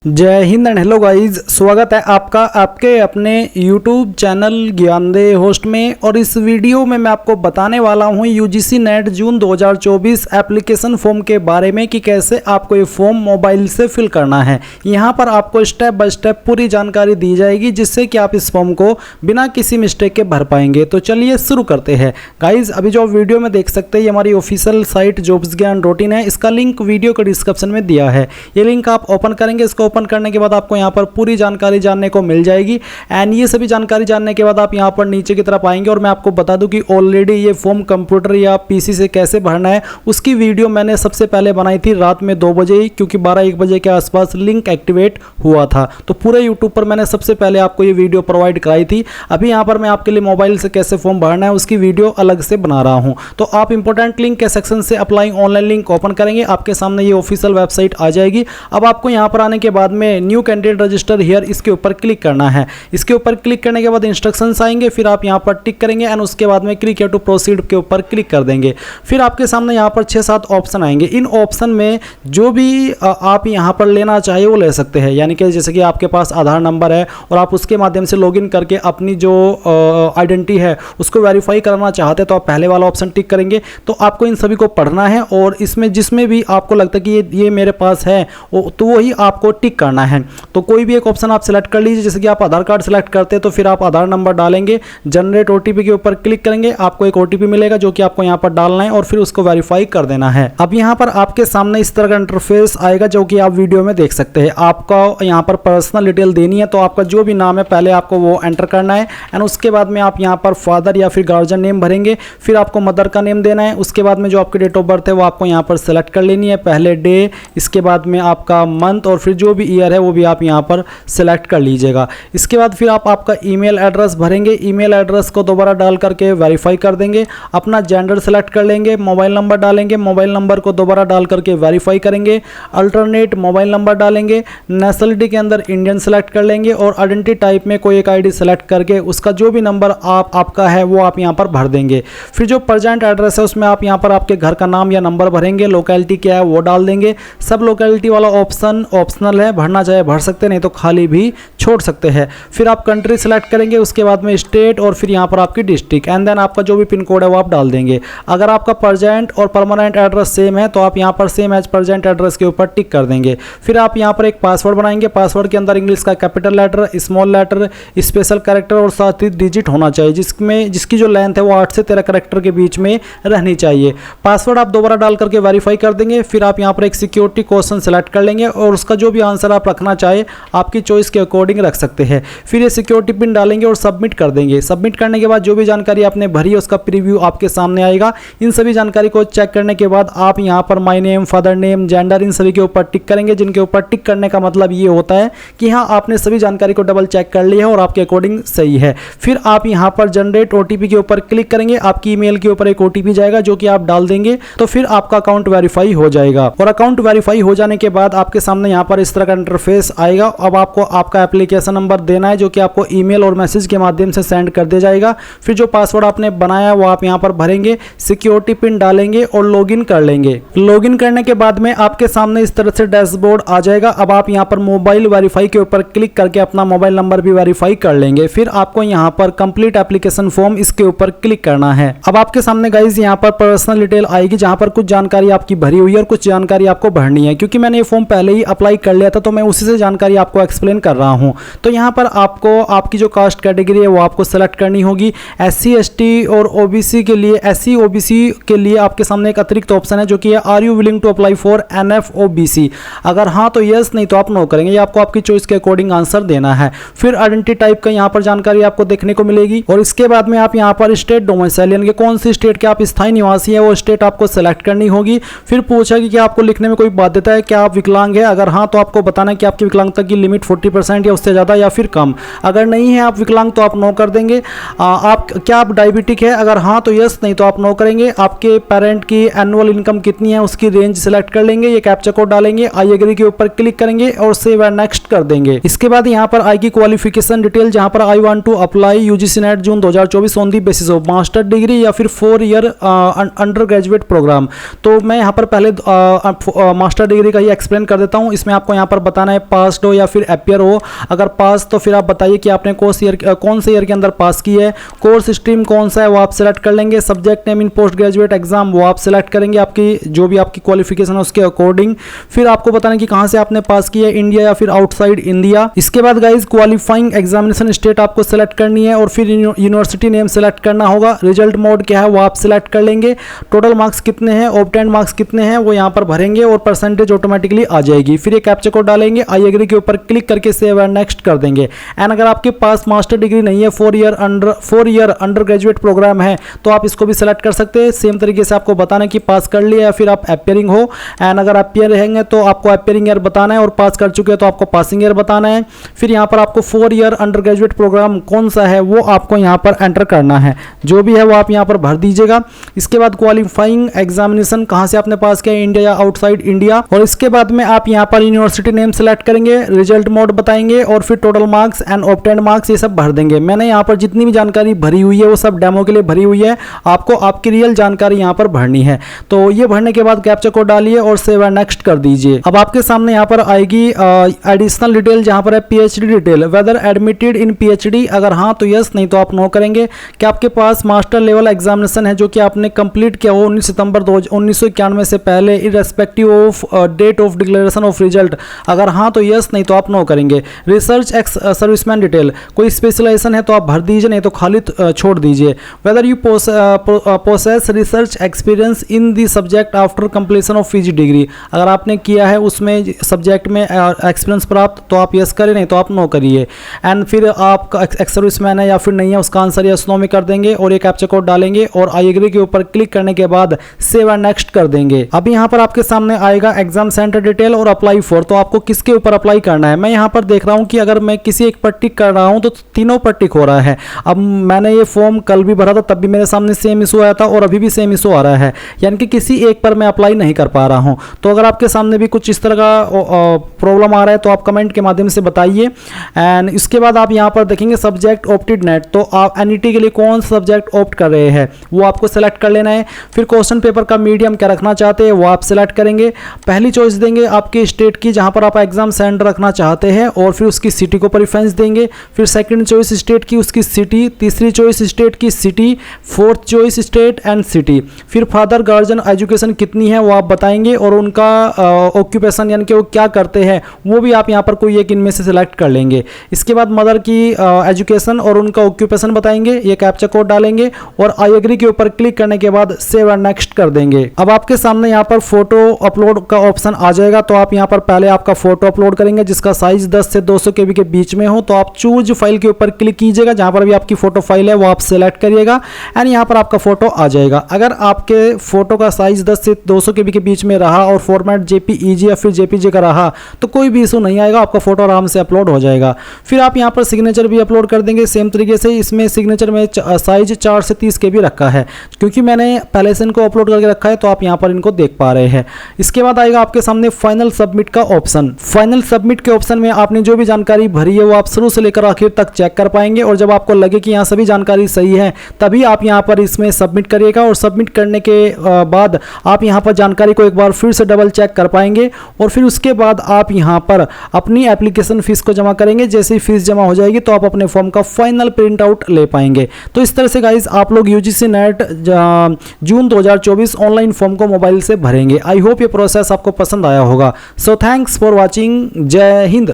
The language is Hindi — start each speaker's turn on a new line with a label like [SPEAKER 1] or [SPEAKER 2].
[SPEAKER 1] जय हिंद एंड हेलो गाइस, स्वागत है आपका आपके अपने YouTube चैनल ज्ञानदे होस्ट में। और इस वीडियो में मैं आपको बताने वाला हूं UGC NET June 2024 application form के बारे में कि कैसे आपको ये फॉर्म मोबाइल से फिल करना है। यहां पर आपको स्टेप बाय स्टेप पूरी जानकारी दी जाएगी जिससे कि आप इस फॉर्म को बिना किसी मिस्टेक के भर पाएंगे। तो चलिए शुरू करते हैं गाइज। अभी जो वीडियो में देख सकते हैं ये हमारी ऑफिशियल साइट jobsgyan.in है। इसका लिंक वीडियो के डिस्क्रिप्शन में दिया है। ये लिंक आप ओपन करेंगे, इसको ओपन करने के बाद आपको यहाँ पर पूरी जानकारी जानने को मिल जाएगी। एंड ये सभी जानकारी जानने के बाद आप यहाँ पर नीचे की तरफ आएंगे और मैं आपको बता दूं कि ऑलरेडी ये फॉर्म कंप्यूटर या पीसी से कैसे भरना है उसकी वीडियो मैंने सबसे पहले बनाई थी रात में 2 बजे ही, क्योंकि 12-1 बजे के आसपास लिंक एक्टिवेट हुआ था। तो पूरे यूट्यूब पर मैंने सबसे पहले आपको ये वीडियो प्रोवाइड कराई थी। अभी यहाँ पर मैं आपके लिए मोबाइल से कैसे फॉर्म भरना है उसकी वीडियो अलग से बना रहा हूँ। तो आप इंपॉर्टेंट लिंक के सेक्शन से अप्लाई ऑनलाइन लिंक ओपन करेंगे, आपके सामने ये ऑफिशियल वेबसाइट आ जाएगी। अब आपको यहाँ पर आने के बाद में न्यू कैंडिडेट रजिस्टर हियर इसके ऊपर क्लिक करना है। इसके ऊपर क्लिक करने के बाद इंस्ट्रक्शंस आएंगे, फिर आप यहाँ पर टिक करेंगे एंड उसके बाद में क्लिक हियर टू प्रोसीड के ऊपर क्लिक कर देंगे। फिर आपके सामने यहाँ पर 6-7 ऑप्शन आएंगे। इन ऑप्शन में जो भी आप यहाँ पर लेना चाहिए वो ले सकते हैं। यानी कि जैसे कि आपके पास आधार नंबर है और आप उसके माध्यम से लॉगिन करके अपनी जो आइडेंटिटी है उसको वेरीफाई करना चाहते हैं तो आप पहले वाला ऑप्शन टिक करेंगे। तो आपको इन सभी को पढ़ना है और इसमें जिसमें भी आपको लगता है कि ये मेरे पास है तो वही आपको टिक करना है। तो कोई भी एक ऑप्शन आप सेलेक्ट कर लीजिए। जैसे कि आप आधार कार्ड सेलेक्ट करते हैं तो फिर आप आधार नंबर डालेंगे, जनरेट ओटीपी के ऊपर क्लिक करेंगे, आपको एक ओटीपी मिलेगा जो कि आपको यहाँ पर डालना है और फिर उसको वेरीफाई कर देना है। अब यहाँ पर आपके सामने इस तरह का इंटरफेस आएगा जो कि आप वीडियो में देख सकते हैं। आपका यहाँ पर पर्सनल डिटेल देनी है, तो आपका जो भी नाम है पहले आपको वो एंटर करना है एंड उसके बाद में आप यहाँ पर फादर या फिर गार्जियन नेम भरेंगे। फिर आपको मदर का नेम देना है। उसके बाद में जो आपकी डेट ऑफ बर्थ है वो आपको यहाँ पर सेलेक्ट कर लेनी है, पहले डे, इसके बाद में आपका मंथ और फिर जो भी ईयर है वो भी आप यहाँ पर सेलेक्ट कर लीजिएगा। इसके बाद फिर आप आपका ईमेल एड्रेस भरेंगे। ईमेल एड्रेस को दोबारा डाल करके वेरीफाई कर देंगे। अपना जेंडर सेलेक्ट कर लेंगे, मोबाइल नंबर डालेंगे, मोबाइल नंबर को दोबारा डाल करके वेरीफाई करेंगे। अल्टरनेट मोबाइल नंबर डालेंगे, नेशनलिटी के अंदर इंडियन सेलेक्ट कर लेंगे और आइडेंटिटी टाइप में कोई एक आईडी सेलेक्ट करके उसका जो भी नंबर आपका है वो आप यहाँ पर भर देंगे। फिर जो प्रेजेंट एड्रेस है उसमें आप यहाँ पर आपके घर का नाम या नंबर भरेंगे, लोकेलिटी क्या है वो डाल देंगे। सब लोकेलिटी वाला ऑप्शन ऑप्शनल है, भरना चाहे भर सकते, नहीं तो खाली भी छोड़ सकते हैं। फिर आप कंट्री सेलेक्ट करेंगे, उसके बाद में स्टेट और फिर यहाँ पर आपकी डिस्ट्रिक्ट एंड देन आपका जो भी पिन कोड है वो आप डाल देंगे। अगर आपका प्रेजेंट और परमानेंट एड्रेस सेम है तो आप यहाँ पर सेम एज प्रेजेंट एड्रेस के ऊपर टिक कर देंगे। फिर आप यहाँ पर एक पासवर्ड बनाएंगे। पासवर्ड के अंदर इंग्लिश का capital letter, small letter, special character और साथ ही डिजिट होना चाहिए जिसकी जो लेंथ है वो 8 से 13 कैरेक्टर के बीच में रहनी चाहिए। पासवर्ड आप दोबारा डाल करके वेरीफाई कर देंगे। फिर आप यहाँ पर एक सिक्योरिटी क्वेश्चन सेलेक्ट कर लेंगे और उसका जो भी आंसर आप रखना चाहे आपकी चॉइस के अकॉर्डिंग रख सकते हैं। फिर ये सिक्योरिटी पिन डालेंगे और सबमिट कर देंगे। सबमिट करने के बाद जो भी जानकारी आपने भरी है उसका प्रीव्यू आपके सामने आएगा। इन सभी जानकारी को चेक करने के बाद आप यहाँ पर my name, father name, gender in सभी के ऊपर टिक करेंगे, जिनके ऊपर टिक करने का मतलब ये होता है कि हाँ आपने सभी जानकारी को डबल चेक कर लिया है और आपके अकॉर्डिंग सही है। फिर आप यहाँ पर जनरेट ओटीपी के ऊपर क्लिक करेंगे। आपकी ईमेल के ऊपर एक ओटीपी जाएगा जो कि आप डाल देंगे तो फिर आपका अकाउंट वेरीफाई हो जाएगा। और अकाउंट वेरीफाई हो जाने के बाद आपके सामने यहाँ पर इस तरह का इंटरफेस आएगा। अब आपको आपका एप्लीकेशन नंबर देना है जो कि आपको ईमेल और मैसेज के माध्यम से सेंड कर दिया जाएगा। फिर जो पासवर्ड आपने बनाया वो आप यहाँ पर भरेंगे, सिक्योरिटी पिन डालेंगे और लॉगिन कर लेंगे। लॉगिन करने के बाद में आपके सामने इस तरह से डैशबोर्ड आ जाएगा। अब आप यहाँ पर मोबाइल वेरीफाई के ऊपर क्लिक करके अपना मोबाइल नंबर भी वेरीफाई कर लेंगे। फिर आपको यहाँ पर कंप्लीट एप्लीकेशन फॉर्म इसके ऊपर क्लिक करना है। अब आपके सामने गाइज यहाँ पर पर्सनल डिटेल आएगी जहाँ पर कुछ जानकारी आपकी भरी हुई है और कुछ जानकारी आपको भरनी है। क्योंकि मैंने ये फॉर्म पहले ही अप्लाई कर लिया था तो मैं उसी से जानकारी आपको एक्सप्लेन कर रहा हूँ। तो यहाँ पर आपको आपकी जो कास्ट कैटेगरी है वो आपको सेलेक्ट करनी होगी। SC ST और OBC के लिए, SC OBC के लिए आपके सामने एक अतिरिक्त ऑप्शन है जो कि are you willing to apply for NF-OBC। अगर हाँ तो यस, नहीं तो आप नो करेंगे। ये आपको आपकी चॉइस के अकॉर्डिंग आंसर देना है। फिर आइडेंटिटी टाइप का यहाँ पर जानकारी आपको देखने को मिलेगी और इसके बाद में आप यहाँ पर स्टेट डोमिसाइल के कौन सी स्टेट के आप स्थायी निवासी है वो स्टेट आपको सेलेक्ट करनी होगी। फिर पूछा कि क्या आपको लिखने में कोई बाध्यता है, क्या आप विकलांग है। अगर हाँ तो आपको बताना है कि आपकी विकलांगता की लिमिट 40% या उससे ज़्यादा या फिर कम। अगर नहीं है आप विकलांग तो आप नो कर देंगे। क्या आप डायबिटिक है, अगर हाँ तो यस, नहीं तो आप नो करेंगे। आपके पेरेंट की एनुअल इनकम कितनी है उसकी रेंज सेलेक्ट कर लेंगे। ये कैप्चा कोड डालेंगे, आई एग्री के ऊपर क्लिक करेंगे और सेव एंड नेक्स्ट कर देंगे। इसके बाद यहाँ पर आएगी क्वालिफिकेशन डिटेल जहाँ पर I want to apply UGC NET June 2024 on the basis of master degree या फिर 4 ईयर अंडर ग्रेजुएट प्रोग्राम। तो मैं यहाँ पर पहले मास्टर डिग्री का ही एक्सप्लेन कर देता हूँ। इसमें आपको यहाँ पर पर बताना है पास्ड हो या फिर अपियर हो। अगर पास तो फिर आप बताइए कि आपने कौन से ईयर के अंदर पास की है। कोर्स स्ट्रीम कौन सा है वो आप सेलेक्ट कर लेंगे। Subject name in post graduate exam वो आप सेलेक्ट करेंगे, आपकी जो भी आपकी क्वालिफिकेशन है उसके अकॉर्डिंग। फिर आपको बताना है कि कहां से आपने पास किया है, इंडिया या फिर आउटसाइड इंडिया। इसके बाद गाइज क्वालिफाइंग एग्जामिनेशन स्टेट आपको सेलेक्ट करनी है और फिर यूनिवर्सिटी नेम सेलेक्ट करना होगा। रिजल्ट मोड क्या है वो आप सेलेक्ट कर लेंगे। टोटल मार्क्स कितने हैं, ऑब्टेन्ड मार्क्स कितने हैं वो यहाँ पर भरेंगे और परसेंटेज ऑटोमेटिकली आ जाएगी। फिर ये कैप्चा कोड डालेंगे, आई एग्री के ऊपर क्लिक करके सेव एंड नेक्स्ट कर देंगे। एंड अगर आपके पास मास्टर डिग्री नहीं है, 4 ईयर अंडर ग्रेजुएट प्रोग्राम है, तो आप इसको भी सेलेक्ट कर सकते हैं। सेम तरीके से आपको बताना कि पास कर लिया या फिर आप अपियरिंग हो। एंड अगर अपियर रहेंगे तो आपको अपियरिंग ईयर बताना है और पास कर चुके हैं तो आपको पासिंग ईयर बताना है। फिर यहाँ पर आपको 4 ईयर अंडर ग्रेजुएट प्रोग्राम कौन सा है वो आपको यहाँ पर एंटर करना है, जो भी है वो आप यहाँ पर भर दीजिएगा। इसके बाद क्वालिफाइंग एग्जामिनेशन कहाँ से आपने पास किया, इंडिया या आउटसाइड इंडिया। और इसके बाद में आप यहाँ पर यूनिवर्सिटी नेम सेलेक्ट करेंगे, रिजल्ट मोड बताएंगे और फिर total marks and obtained marks ये सब भर देंगे। मैंने यहाँ पर जितनी भी जानकारी भरी हुई है वो सब डेमो के लिए भरी हुई है, आपको आपकी रियल जानकारी यहाँ पर भरनी है। तो ये भरने के बाद कैप्चा कोड डालिए और सेव एंड नेक्स्ट कर दीजिए। अब आपके सामने यहाँ पर आएगी एडिशनल डिटेल, जहाँ पर है PhD detail, whether admitted in PhD, अगर हाँ तो यस, नहीं तो आप नो करेंगे। कि आपके पास मास्टर लेवल एग्जामिनेशन है जो कि आपने कंप्लीट किया हो 19 सितंबर 1991 से पहले, irrespective of date of declaration of result, अगर हाँ तो यस, नहीं तो आप नो करेंगे। रिसर्च एक्स सर्विसमैन डिटेल, कोई स्पेशलाइजेशन है तो आप भर दीजिए, नहीं तो खाली छोड़ दीजिए। Whether you possess research experience in the subject after completion of PG degree, अगर आपने किया है उसमें सब्जेक्ट में एक्सपीरियंस प्राप्त तो आप यस करें, नहीं तो आप नो करिए। एंड फिर आपका एक्स सर्विसमैन है या फिर नहीं है उसका आंसर यस नो में कर देंगे और ये कैप्चा कोड डालेंगे और आई एग्री के ऊपर क्लिक करने के बाद सेव एंड नेक्स्ट कर देंगे। अभी यहाँ पर आपके सामने आएगा एग्जाम सेंटर डिटेल और अप्लाई फॉर, तो आपको किसके ऊपर अप्लाई करना है। मैं यहाँ पर देख रहा हूँ कि अगर मैं किसी एक पर टिक कर रहा हूँ तो तीनों पर टिक हो रहा है। अब मैंने ये फॉर्म कल भी भरा था, तब भी मेरे सामने सेम इशू आया था और अभी भी सेम इशू आ रहा है, यानी कि किसी एक पर मैं अप्लाई नहीं कर पा रहा हूँ। तो अगर आपके सामने भी कुछ इस तरह का प्रॉब्लम आ रहा है तो आप कमेंट के माध्यम से बताइए। एंड इसके बाद आप यहाँ पर देखेंगे सब्जेक्ट ऑप्टेड नेट, तो आप एनईटी के लिए कौन सा सब्जेक्ट ऑप्ट कर रहे हैं वो आपको सेलेक्ट कर लेना है। फिर क्वेश्चन पेपर का मीडियम क्या रखना चाहते हैं वो आप सेलेक्ट करेंगे। पहली चॉइस देंगे आपके स्टेट की जहाँ पर आप एग्जाम सेंटर रखना चाहते हैं और फिर उसकी सिटी को प्रेफरेंस देंगे। फिर सेकंड चॉइस स्टेट की, उसकी सिटी। तीसरी चॉइस स्टेट की, city. Fourth choice state and city. फिर फादर गार्जियन एजुकेशन कितनी है वो आप बताएंगे और उनका ऑक्यूपेशन यानी कि वो क्या करते हैं वो भी आप यहाँ पर कोई एक इनमें से सिलेक्ट कर लेंगे। इसके बाद मदर की एजुकेशन और उनका ऑक्यूपेशन बताएंगे, ये कैप्चा कोड डालेंगे और आई एग्री के ऊपर क्लिक करने के बाद सेव एंड नेक्स्ट कर देंगे। अब आपके सामने यहाँ पर फोटो अपलोड का ऑप्शन आ जाएगा, तो आप यहाँ पर पहले आपका फोटो अपलोड करेंगे जिसका साइज 10 से 200 KB के बीच में हो, तो आप चूज फाइल के ऊपर क्लिक कीजिएगा, जहां पर भी आपकी फोटो फाइल है वो आप सेलेक्ट करिएगा एंड यहाँ पर आपका फोटो आ जाएगा। अगर आपके फोटो का साइज 10 से 200 KB के बीच में रहा और फॉर्मेट JPEG या फिर JPG का रहा तो कोई भी इशू नहीं आएगा, आपका फोटो आराम से अपलोड हो जाएगा। फिर आप यहाँ पर सिग्नेचर भी अपलोड कर देंगे सेम तरीके से। इसमें सिग्नेचर में साइज 4 से 30 KB रखा है, क्योंकि मैंने पहले से इनको अपलोड करके रखा है तो आप यहाँ पर इनको देख पा रहे हैं। इसके बाद आएगा आपके सामने फाइनल सबमिट का ऑप्शन। फाइनल सबमिट के ऑप्शन में आपने जो भी जानकारी भरी है वो आप शुरू से लेकर आखिर तक चेक कर पाएंगे और जब आपको लगे कि यहाँ सभी जानकारी सही है तभी आप यहाँ पर इसमें सबमिट करिएगा और सबमिट करने के बाद आप यहाँ पर जानकारी को एक बार फिर से डबल चेक कर पाएंगे और फिर उसके बाद आप यहाँ पर अपनी एप्लीकेशन फीस को जमा करेंगे। जैसे ही फीस जमा हो जाएगी तो आप अपने फॉर्म का फाइनल प्रिंट आउट ले पाएंगे। तो इस तरह से गाइज आप लोग UGC NET June 2024 online form को मोबाइल से भरेंगे। आई होप ये प्रोसेस आपको पसंद आया होगा। So thanks for watching. जय हिंद।